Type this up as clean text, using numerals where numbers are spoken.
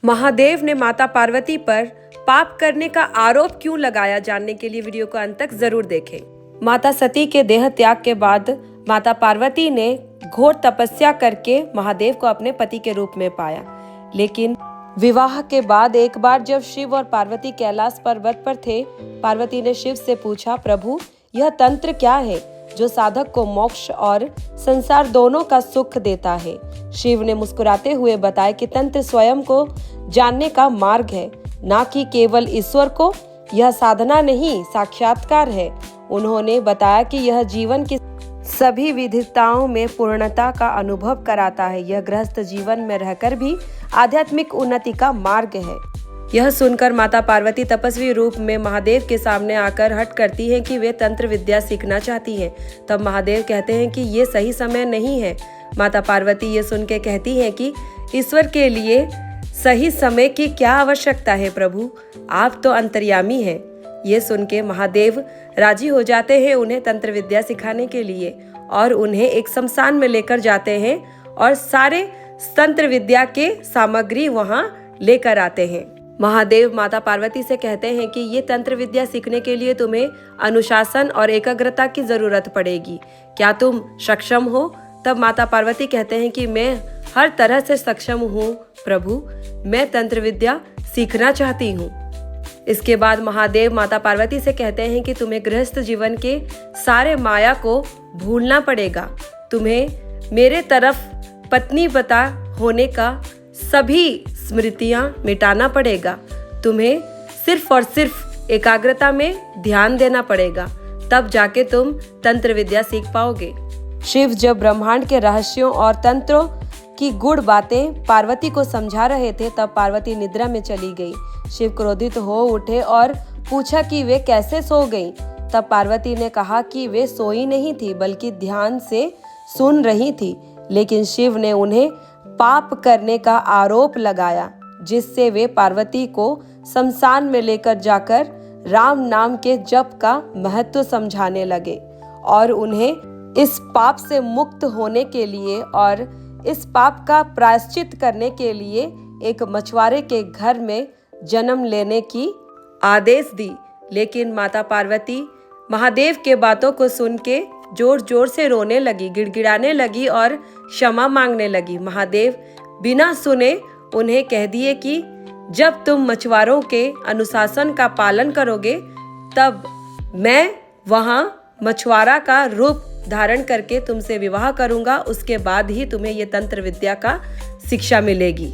महादेव ने माता पार्वती पर पाप करने का आरोप क्यों लगाया, जानने के लिए वीडियो को अंत तक जरूर देखें। माता सती के देह त्याग के बाद माता पार्वती ने घोर तपस्या करके महादेव को अपने पति के रूप में पाया, लेकिन विवाह के बाद एक बार जब शिव और पार्वती कैलाश पर्वत पर थे, पार्वती ने शिव से पूछा, प्रभु यह तंत्र क्या है जो साधक को मोक्ष और संसार दोनों का सुख देता है। शिव ने मुस्कुराते हुए बताया कि तंत्र स्वयं को जानने का मार्ग है, ना कि केवल ईश्वर को। यह साधना नहीं, साक्षात्कार है। उन्होंने बताया कि यह जीवन की सभी विविधताओं में पूर्णता का अनुभव कराता है। यह गृहस्थ जीवन में रहकर भी आध्यात्मिक उन्नति का मार्ग है। यह सुनकर माता पार्वती तपस्वी रूप में महादेव के सामने आकर हठ करती हैं कि वे तंत्र विद्या सीखना चाहती हैं। तब महादेव कहते हैं कि ये सही समय नहीं है। माता पार्वती ये सुन के कहती हैं कि ईश्वर के लिए सही समय की क्या आवश्यकता है प्रभु, आप तो अंतर्यामी हैं। ये सुन के महादेव राजी हो जाते हैं उन्हें तंत्र विद्या सिखाने के लिए, और उन्हें एक शमशान में लेकर जाते हैं और सारे तंत्र विद्या के सामग्री वहाँ लेकर आते हैं। महादेव माता पार्वती से कहते हैं कि ये तंत्र विद्या सीखने के लिए तुम्हें अनुशासन और एकाग्रता की जरूरत पड़ेगी। क्या तुम सक्षम हो? तब माता पार्वती कहते हैं कि मैं हर तरह से सक्षम हूँ प्रभु, मैं तंत्र विद्या सीखना चाहती हूँ। इसके बाद महादेव माता पार्वती से कहते हैं कि तुम्हें गृहस्थ जीवन के सारे माया को भूलना पड़ेगा। तुम्हें मेरे तरफ पत्नी पता होने का सभी स्मृतियां मिटाना पड़ेगा। तुम्हें सिर्फ और सिर्फ एकाग्रता में ध्यान देना पड़ेगा, तब जाके तुम तंत्र विद्या सीख पाओगे। शिव जब ब्रह्मांड के रहस्यों और तंत्रों की गूढ़ बातें पार्वती को समझा रहे थे, तब पार्वती निद्रा में चली गई। शिव क्रोधित हो उठे और पूछा कि वे कैसे सो गईं। तब पार्वती ने कहा कि वे सोई नहीं थी, बल्कि ध्यान से सुन रही थी। लेकिन शिव ने उन्हें पाप करने का आरोप लगाया, जिससे वे पार्वती को शमशान में लेकर जाकर राम नाम के जप का महत्व समझाने लगे और उन्हें इस पाप से मुक्त होने के लिए और इस पाप का प्रायश्चित करने के लिए एक मछुआरे के घर में जन्म लेने की आदेश दी। लेकिन माता पार्वती महादेव के बातों को सुन के जोर जोर से रोने लगी, गिड़गिड़ाने लगी और क्षमा मांगने लगी। महादेव बिना सुने उन्हें कह दिए कि जब तुम मछुआरों के अनुशासन का पालन करोगे, तब मैं वहाँ मछुआरा का रूप धारण करके तुमसे विवाह करूंगा। उसके बाद ही तुम्हें ये तंत्र विद्या का शिक्षा मिलेगी।